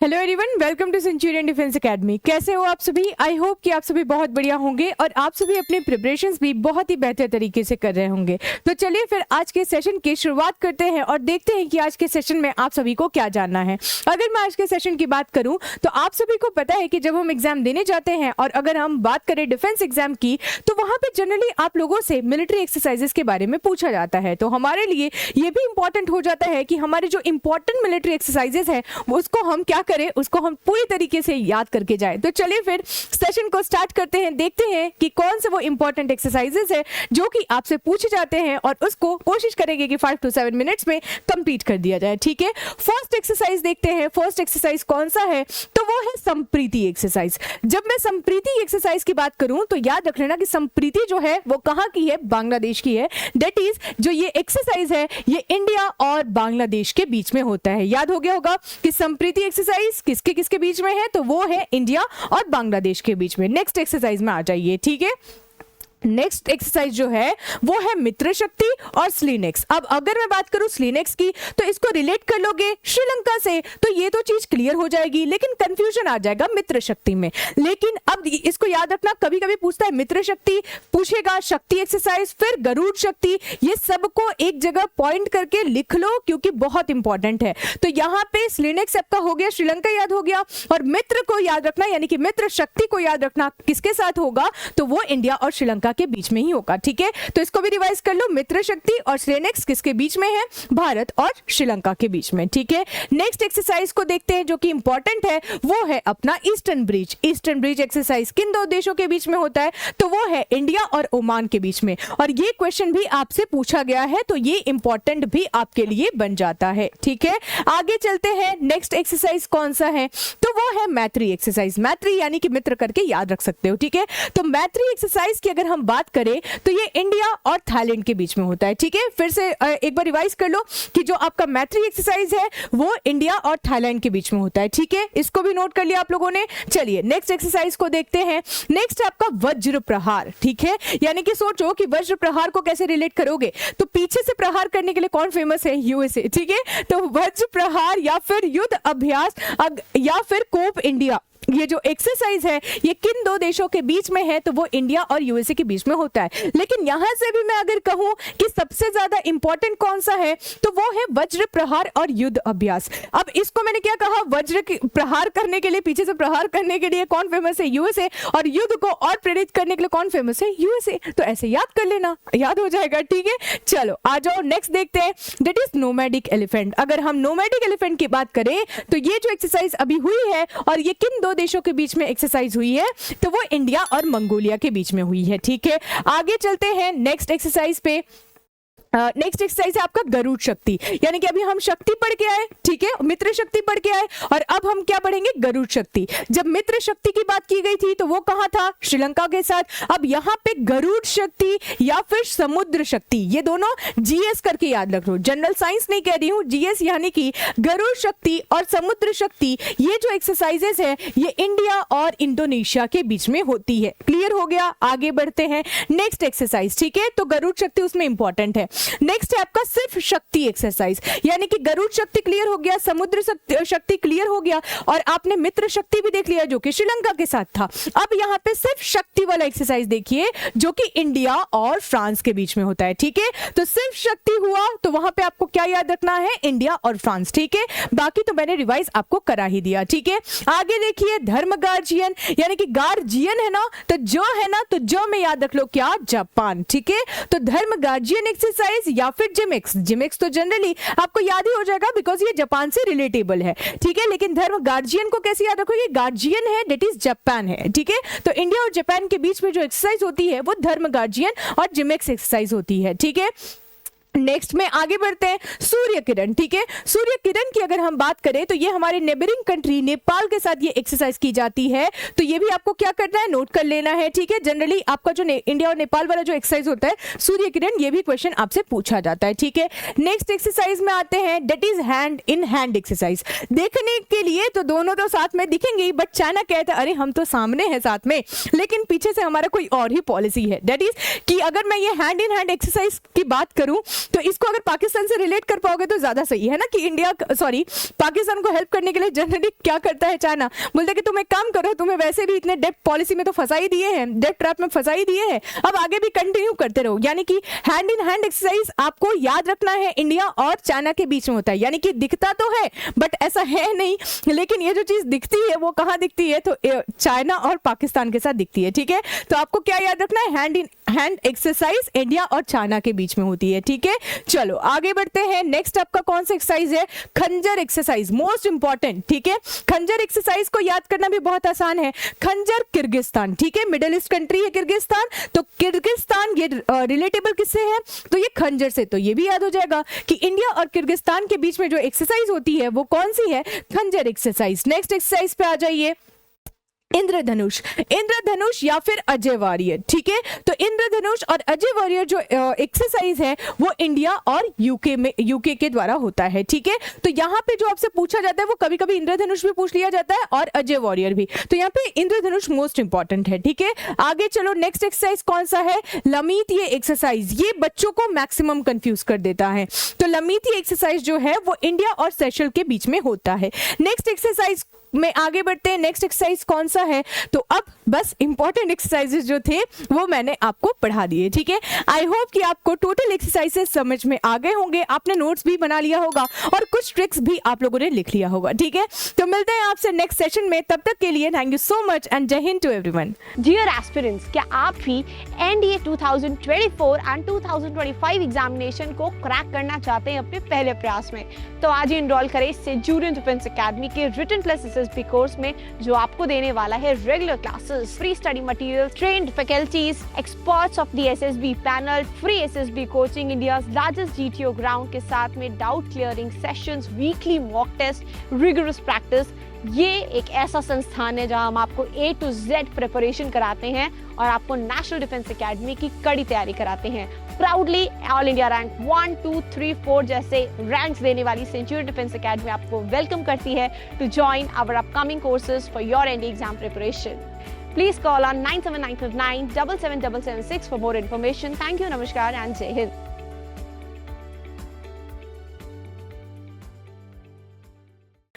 Hello everyone, welcome to Centurion Defence Academy. कैसे हो आप सभी? आई होप कि आप सभी बहुत बढ़िया होंगे और आप सभी अपने प्रिपरेशंस भी बहुत ही बेहतर तरीके से कर रहे होंगे। तो चलिए फिर आज के सेशन की शुरुआत करते हैं और देखते हैं कि आज के सेशन में आप सभी को क्या जानना है। अगर मैं आज के सेशन की बात करूं तो आप सभी को पता है कि जब हम एग्जाम देने जाते हैं और अगर हम बात करें डिफेंस एग्जाम की तो वहां पे जनरली आप लोगों से मिलिट्री एक्सरसाइजेस के बारे में पूछा जाता है। तो हमारे लिए ये भी इंपॉर्टेंट हो जाता है कि हमारे जो इंपॉर्टेंट मिलिट्री एक्सरसाइजेस है उसको हम क्या करें, उसको हम पूरी तरीके से याद करके जाए। तो चलिए फिर सेशन को स्टार्ट करते हैं, देखते हैं कि कौन से वो इंपॉर्टेंट एक्सरसाइजेस है जो कि आपसे पूछे जाते हैं और उसको कोशिश करेंगे कि 5 to 7 मिनट्स में कंप्लीट कर दिया जाए। ठीक है, फर्स्ट एक्सरसाइज देखते हैं। फर्स्ट एक्सरसाइज कौन सा है? तो वो है संप्रीति एक्सरसाइज। जब मैं संप्रीति एक्सरसाइज की बात करूं तो याद रख लेना कि संप्रीति जो है वो कहां की है? बांग्लादेश की है। दैट इज जो ये एक्सरसाइज है ये इंडिया और बांग्लादेश के बीच में होता है। याद हो गया होगा कि संप्रीति एक्सरसाइज किसके किसके बीच में है? तो वो है इंडिया और बांग्लादेश के बीच में। नेक्स्ट एक्सरसाइज में आ जाइए। ठीक है, नेक्स्ट एक्सरसाइज जो है वो है मित्र शक्ति और स्लीनेक्स। अब अगर मैं बात करूं स्लीनेक्स की तो इसको रिलेट कर लोगे श्रीलंका से तो ये तो चीज क्लियर हो जाएगी, लेकिन कंफ्यूजन आ जाएगा मित्र शक्ति में। लेकिन अब इसको याद रखना, कभी कभी पूछता है मित्र शक्ति, पूछेगा शक्ति एक्सरसाइज, फिर गरुड़ शक्ति, ये सबको एक जगह पॉइंट करके लिख लो क्योंकि बहुत इंपॉर्टेंट है। तो यहाँ पे स्लीनेक्स आपका हो गया, श्रीलंका याद हो गया, और मित्र को याद रखना यानी कि मित्र शक्ति को याद रखना किसके साथ होगा? तो वो इंडिया और श्रीलंका के बीच में ही होगा। ठीक है, तो इसको भी रिवाइज कर लो। मित्र शक्ति और स्लीनेक्स किसके बीच में है? भारत और श्रीलंका के बीच में। ठीक है, नेक्स्ट एक्सरसाइज को देखते हैं जो कि इंपॉर्टेंट है, वो है अपना eastern bridge. Eastern bridge exercise किन दो देशों के बीच में होता है? तो वो है इंडिया और ओमान के बीच में। और ये क्वेश्चन भी आपसे पूछा गया है तो ये इंपॉर्टेंट भी आपके लिए बन जाता है। ठीक है, आगे चलते हैं। नेक्स्ट एक्सरसाइज कौन सा है? तो वो है मैत्री एक्सरसाइज। मैत्री यानी कि मित्र करके याद रख सकते हो। ठीक है, तो मैत्री एक्सरसाइज की अगर हम बात करें तो ये इंडिया और थाईलैंड के बीच में होता है। ठीक है, फिर से एक बार रिवाइज कर लो कि जो आपका मैत्री एक्सरसाइज है वो इंडिया और थाईलैंड के बीच में होता है। ठीक है, इसको भी नोट कर लिया आप लोगों ने। चलिए नेक्स्ट एक्सरसाइज को देखते हैं। नेक्स्ट है आपका वज्र प्रहार। ठीक है, यानी कि सोचो कि वज्र प्रहार को कैसे रिलेट करोगे? तो पीछे से प्रहार करने के लिए कौन फेमस है? यूएसए। ठीक है, तो वज्र प्रहार या फिर युद्ध अभ्यास या फिर कोप इंडिया, ये जो एक्सरसाइज है ये किन दो देशों के बीच में है? तो वो इंडिया और यूएसए के बीच में होता है। लेकिन यहां से भी मैं अगर कहूं कि सबसे ज्यादा इंपॉर्टेंट कौन सा है तो वो है वज्र प्रहार और युद्ध अभ्यास। अब इसको मैंने क्या कहा? वज्र प्रहार करने के लिए, पीछे से प्रहार करने के लिए कौन फेमस है? यूएसए। और युद्ध को और प्रेरित करने के लिए कौन फेमस है? यूएसए। तो ऐसे याद कर लेना, याद हो जाएगा। ठीक है, चलो आ जाओ नेक्स्ट देखते हैं। That is nomadic elephant. अगर हम नोमैडिक एलिफेंट की बात करें तो ये जो एक्सरसाइज अभी हुई है और ये किन दो देशों के बीच में एक्सरसाइज हुई है? तो वो इंडिया और मंगोलिया के बीच में हुई है। ठीक है, आगे चलते हैं नेक्स्ट एक्सरसाइज पे। नेक्स्ट एक्सरसाइज है आपका गरुड़ शक्ति, यानी कि अभी हम शक्ति पढ़ के आए, ठीक है, मित्र शक्ति पढ़ के आए और अब हम क्या पढ़ेंगे? गरुड़ शक्ति। जब मित्र शक्ति की बात की गई थी तो वो कहां था? श्रीलंका के साथ। अब यहां पे गरुड़ शक्ति या फिर समुद्र शक्ति, ये दोनों जीएस करके याद रख लो, जनरल साइंस नहीं कह रही हूं, जीएस, यानी कि गरुड़ शक्ति और समुद्र शक्ति, ये जो एक्सरसाइजेस है ये इंडिया और इंडोनेशिया के बीच में होती है। क्लियर हो गया? आगे बढ़ते हैं नेक्स्ट एक्सरसाइज। ठीक है, तो गरुड़ शक्ति उसमें इंपॉर्टेंट है। नेक्स्ट है आपका सिर्फ शक्ति एक्सरसाइज, यानी कि गरुड़ शक्ति क्लियर हो गया, समुद्र शक्ति क्लियर हो गया और आपने मित्र शक्ति भी देख लिया जो कि श्रीलंका के साथ था। अब यहाँ पे सिर्फ शक्ति वाला एक्सरसाइज देखिए जो कि इंडिया और फ्रांस के बीच में होता है। ठीक है, तो सिर्फ शक्ति हुआ तो वहां पे आपको क्या याद रखना है? इंडिया और फ्रांस। ठीक है, बाकी तो मैंने रिवाइज आपको करा ही दिया। ठीक है, आगे देखिए धर्म गार्जियन, यानी कि गार्जियन है ना, तो जो है ना, तो जो में याद रख लो क्या? जापान। ठीक है, तो धर्म गार्जियन एक्सरसाइज या फिर जिमेक्स। जिमेक्स तो जनरली आपको याद ही हो जाएगा बिकॉज ये जापान से रिलेटेबल है। ठीक है, लेकिन धर्म गार्जियन को कैसे याद रखोगे? गार्जियन है, दैट इज जापान है। ठीक है, तो इंडिया और जापान के बीच में जो एक्सरसाइज होती है वो धर्म गार्जियन और जिमेक्स एक्सरसाइज होती है। ठीक है, नेक्स्ट में आगे बढ़ते हैं। सूर्य किरण। ठीक है, सूर्य किरण की अगर हम बात करें तो ये हमारे नेबरिंग कंट्री नेपाल के साथ ये एक्सरसाइज की जाती है, तो ये भी आपको क्या करना है? नोट कर लेना है। ठीक है, जनरली आपका जो इंडिया और नेपाल वाला जो एक्सरसाइज होता है सूर्य किरण, ये भी क्वेश्चन आपसे पूछा जाता है। ठीक है, नेक्स्ट एक्सरसाइज में आते हैं, that is hand in hand exercise. देखने के लिए तो दोनों तो साथ में दिखेंगे ही, बट चाइना कहता है अरे हम तो सामने हैं साथ में, लेकिन पीछे से हमारा कोई और ही पॉलिसी है। दैट इज कि अगर मैं ये हैंड इन हैंड एक्सरसाइज की बात करूं तो इसको अगर पाकिस्तान से रिलेट कर पाओगे तो ज्यादा सही है ना, कि इंडिया पाकिस्तान को हेल्प करने के लिए जनरली क्या करता है चाइना, बोलता है कि तुम एक काम करो, तुम्हें वैसे भी इतने डेट पॉलिसी में तो फंसा ही दिए हैं, डेट ट्रैप में फंसा ही दिए हैं, अब आगे भी कंटिन्यू करते रहो। यानी कि हैंड इन हैंड एक्सरसाइज आपको याद रखना है इंडिया और चाइना के बीच में होता है। यानी कि दिखता तो है बट ऐसा है नहीं, लेकिन ये जो चीज दिखती है वो कहां दिखती है, तो चाइना और पाकिस्तान के साथ दिखती है। ठीक है, तो आपको क्या याद रखना है, hand in hand exercise India और चाइना के बीच में होती है। ठीक है, चलो आगे बढ़ते हैं। नेक्स्ट आपका कौन सा एक्सरसाइज है, खंजर एक्सरसाइज, मोस्ट इंपॉर्टेंट। ठीक है, खंजर एक्सरसाइज को याद करना भी बहुत आसान है। खंजर किर्गिस्तान, ठीक है, मिडिल ईस्ट कंट्री है किर्गिस्तान, तो किर्गिस्तान ये रिलेटेबल किससे है, तो ये खंजर से। तो ये भी याद हो जाएगा कि इंडिया और किर्गिस्तान के बीच में जो एक्सरसाइज होती है वो कौन सी है, खंजर एक्सरसाइज। नेक्स्ट एक्सरसाइज पे आ जाइए, इंद्रधनुष। इंद्रधनुष या फिर अजय वॉरियर। ठीक है, तो इंद्रधनुष और अजय वॉरियर जो एक्सरसाइज है वो इंडिया और यूके के द्वारा होता है। ठीक है, तो यहाँ पे जो आपसे पूछा जाता है वो कभी कभी इंद्रधनुष भी पूछ लिया जाता है और अजय वॉरियर भी, तो यहाँ पे इंद्रधनुष मोस्ट इंपॉर्टेंट है। ठीक है, आगे चलो, नेक्स्ट एक्सरसाइज कौन सा है, लमित। ये एक्सरसाइज ये बच्चों को मैक्सिमम कंफ्यूज कर देता है, तो लमित एक्सरसाइज जो है वो इंडिया और सेशल के बीच में होता है। नेक्स्ट एक्सरसाइज में आगे बढ़ते हैं, नेक्स्ट एक्सरसाइज कौन सा है, तो अब बस इंपॉर्टेंट एक्सरसाइजेस जो थे वो मैंने आपको पढ़ा दिए। ठीक है, आई होप कि आपको टोटल एक्सरसाइजेस समझ में आ गए होंगे, आपने नोट्स भी बना लिया होगा और कुछ ट्रिक्स भी आप लोगों ने लिख लिया होगा। ठीक है, तो मिलते हैं आपसे नेक्स्ट सेशन में, तब तक के लिए thank you so much and Jai Hind to everyone. Dear aspirants, क्या आप भी एनडीए 2024 एंड 2025 एग्जामिनेशन को क्रैक करना चाहते हैं अपने पहले प्रयास में, तो आज ही एनरोल करें सेंचुरियन डिफेंस एकेडमी के रिटन प्लस एसएसबी कोर्स में, जो आपको देने वाला है regular classes, free study material, trained faculties, experts of the SSB panel, free SSB coaching, India largest GTO ground के साथ में doubt clearing sessions, weekly mock test, rigorous practice. ये एक ऐसा संस्थान है जहां हम आपको A to Z प्रिपरेशन कराते हैं और आपको नेशनल डिफेंस एकेडमी की कड़ी तैयारी कराते हैं। प्राउडली ऑल इंडिया रैंक 1, 2, 3, 4 जैसे रैंक्स देने वाली सेंचुरियन डिफेंस एकेडमी आपको वेलकम करती है to join our upcoming courses for your NDA exam preparation. Please call on 97959 77776 for more information. Thank you, Namaskar and Jai Hind.